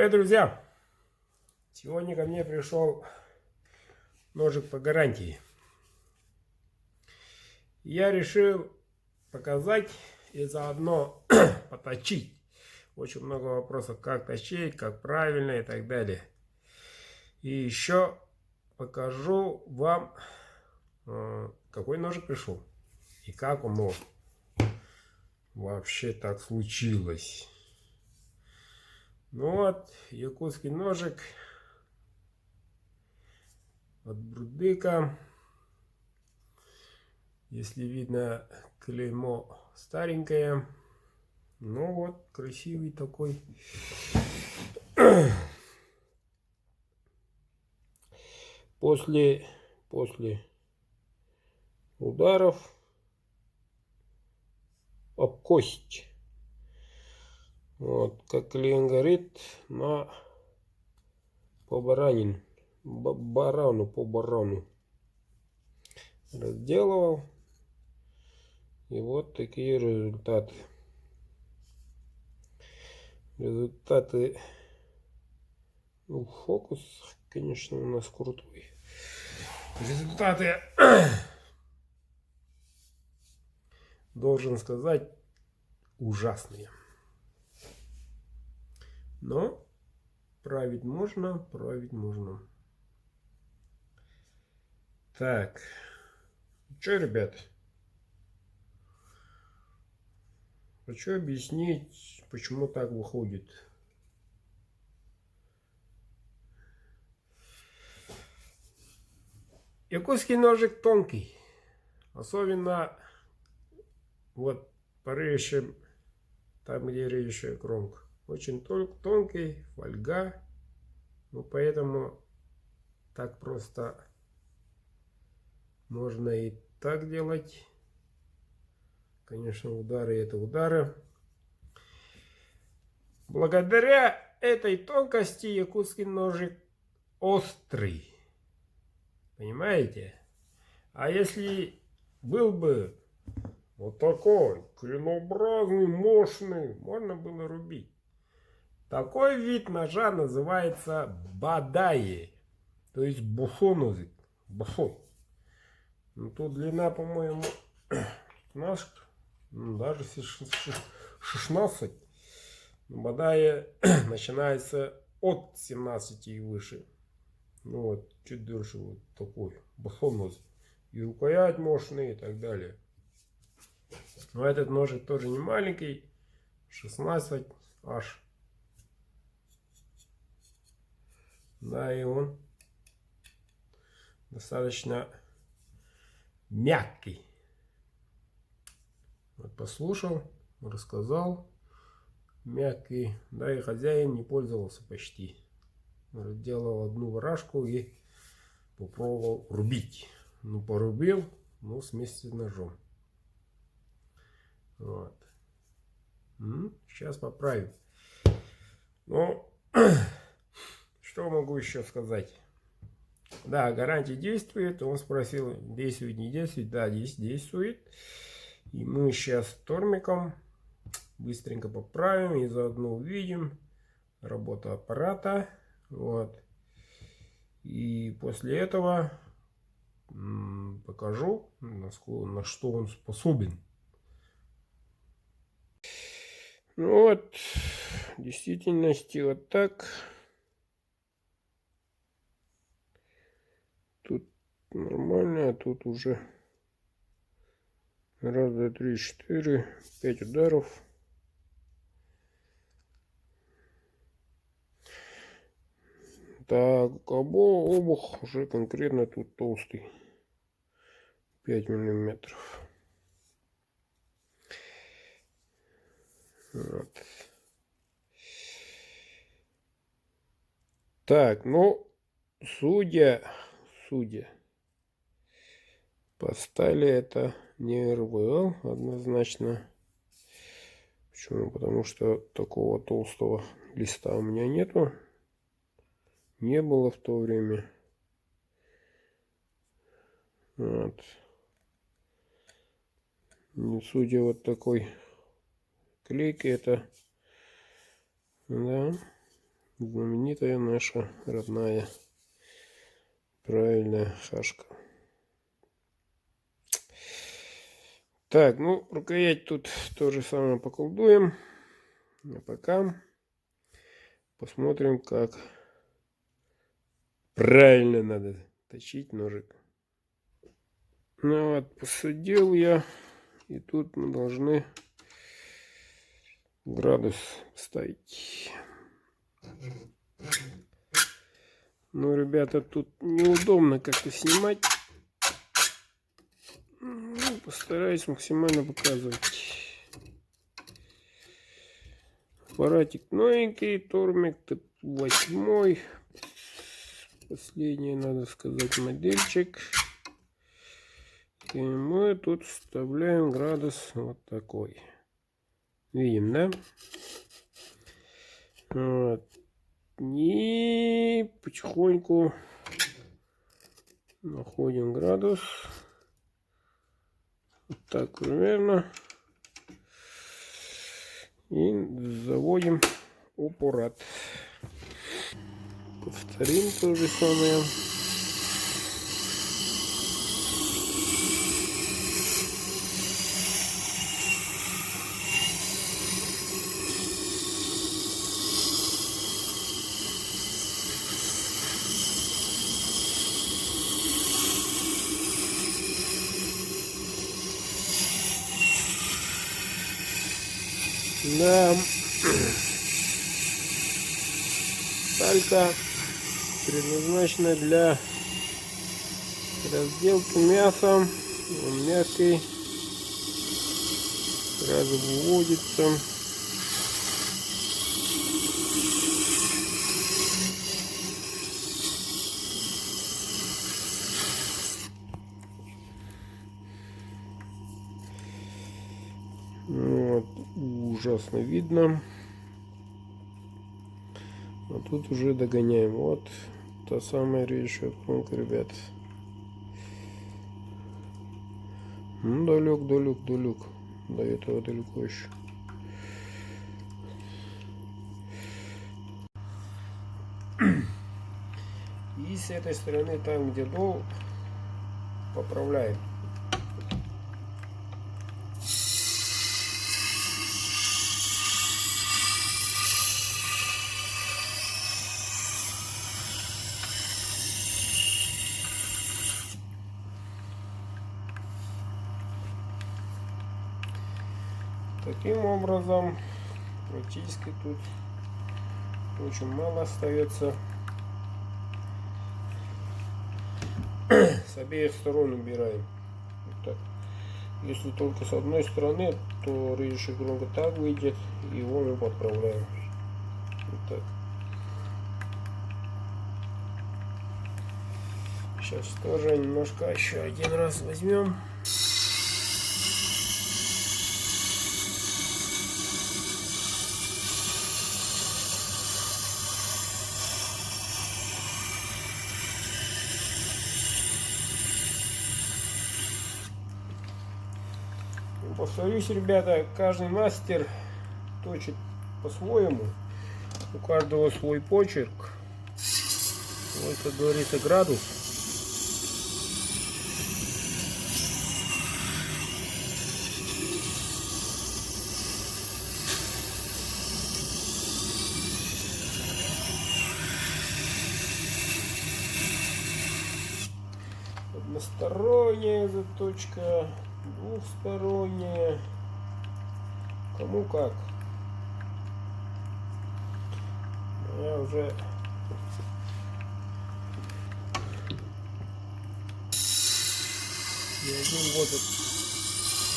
Привет, друзья! Сегодня ко мне пришел ножик по гарантии. Я решил показать и заодно поточить. Очень много вопросов, как точить, как правильно и так далее. И еще покажу вам, какой ножик пришел и как оно вообще так случилось. Ну вот, якутский ножик от Брудыка. Если видно, клеймо старенькое. Ну вот, красивый такой. После ударов об кость. Вот, как клиент говорит, по барану разделывал. И вот такие результаты. Ну, фокус, конечно, у нас крутой. Результаты, должен сказать, ужасные. Но править можно, править можно. Так, что, ребят? Хочу объяснить, почему так выходит. Якутский ножик тонкий. Особенно вот по режущим, там где режущая кромка. Очень тонкий, фольга. Ну поэтому так просто можно и так делать. Конечно, удары это удары. Благодаря этой тонкости якутский ножик острый. Понимаете? А если был бы вот такой клинообразный, мощный, можно было рубить. Такой вид ножа называется бадаи. То есть буфон. Ну тут длина, по-моему, 15, даже 16. Бадая начинается от 17 и выше. Ну вот, чуть дольше вот такой буфон. И рукоять мощный и так далее. Но этот ножик тоже не маленький. 16 аж. Да, и он достаточно мягкий. Вот послушал, рассказал. Мягкий. Да, и хозяин не пользовался почти. Делал одну варашку и попробовал рубить. Ну, порубил, ну, вместе с ножом. Вот. Сейчас поправим. Ну, что могу еще сказать? Да, гарантия действует. Он спросил, действует, не действует. Да, действует. И мы сейчас тормиком быстренько поправим и заодно увидим работу аппарата. Вот. И после этого покажу, на что он способен. Ну вот, в действительности вот так. Тут нормально, а тут уже раз, два, три, 4, 5 ударов. Так, обух уже конкретно тут толстый. 5 миллиметров. Вот. Так, ну, судя по стали, это не РВЛ однозначно. Почему? Потому что такого толстого листа у меня нету. Не было в то время. Вот. И судя вот такой клейки, это, да, знаменитая наша родная правильная шашка. Так, ну, рукоять тут то же самое поколдуем. А пока посмотрим, как правильно надо точить ножик. Ну вот, посадил я. И тут мы должны градус ставить. Ну, ребята, тут неудобно как-то снимать. Ну, постараюсь максимально показывать. Аппаратик новенький, Тормик Т8. Последний, надо сказать, модельчик. И мы тут вставляем градус вот такой. Видим, да? Вот. И потихоньку находим градус. Вот так примерно. И заводим аппарат. Повторим то же самое. Да, сталька предназначена для разделки мяса. Он мягкий, сразу выводится. Вот, ужасно видно. А тут уже догоняем. Вот та самая режущая кромка, ребят. Ну, далек. До этого далеко еще. И с этой стороны, там где дол, поправляем. Таким образом, практически тут очень мало остается. С обеих сторон убираем. Вот так. Если только с одной стороны, то режущая кромка так выйдет, и его мы подправляем. Вот так. Сейчас тоже немножко еще один раз возьмем. Повторюсь, ребята, каждый мастер точит по-своему. У каждого свой почерк. Вот, как говорится, градус. Односторонняя заточка, двухсторонняя, кому как. Я уже не один год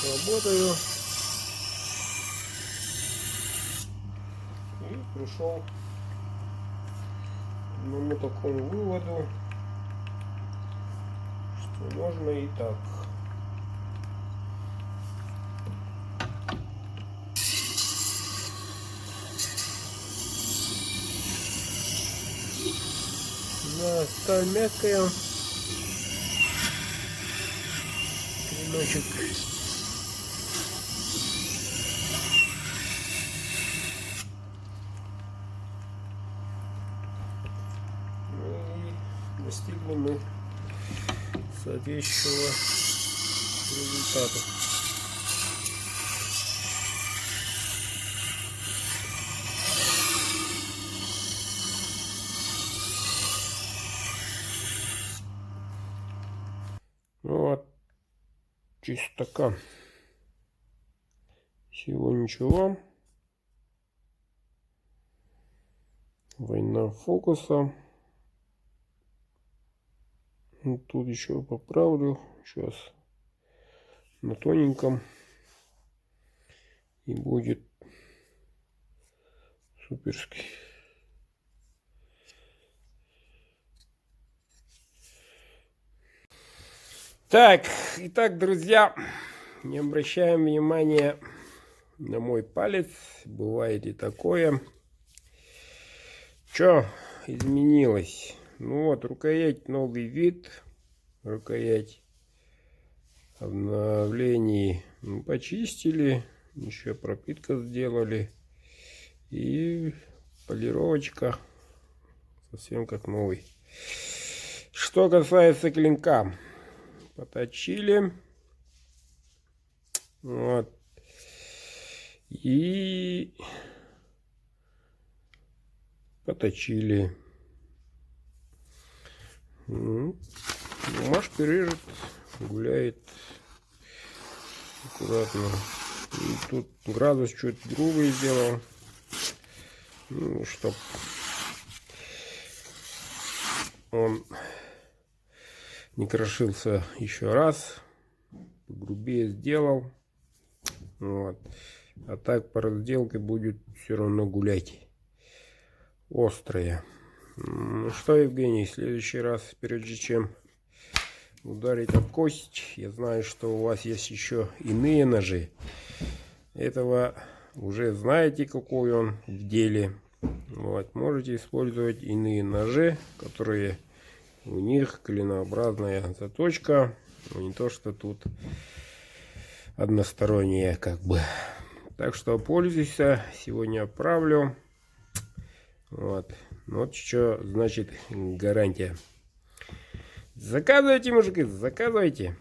работаю и пришел к одному такому выводу, что можно и так. Да, сталь мягкая, клиночек мы соответствующего результата. Ну вот, чистота. Всего ничего. Война фокуса. Вот тут еще поправлю. Сейчас на тоненьком. И будет суперский. Так, итак, друзья, не обращаем внимания на мой палец. Бывает и такое. Что изменилось? Ну вот, рукоять новый вид. Рукоять обновлений почистили. Еще пропитка сделали. И полировочка совсем как новый. Что касается клинка. Поточили. Вот. И поточили. Бумажка режет, гуляет аккуратно. И тут градус чуть грубый сделал. Ну, чтоб он не крошился еще раз. Грубее сделал. Вот. А так по разделке будет все равно гулять. Острая. Ну что, Евгений, в следующий раз, прежде чем ударить об кость, я знаю, что у вас есть еще иные ножи. Этого уже знаете, какой он в деле. Вот. Можете использовать иные ножи, которые у них клинообразная заточка. Но не то, что тут односторонняя как бы. Так что пользуйся. Сегодня отправлю. Вот. Вот что значит гарантия. Заказывайте, мужики, заказывайте.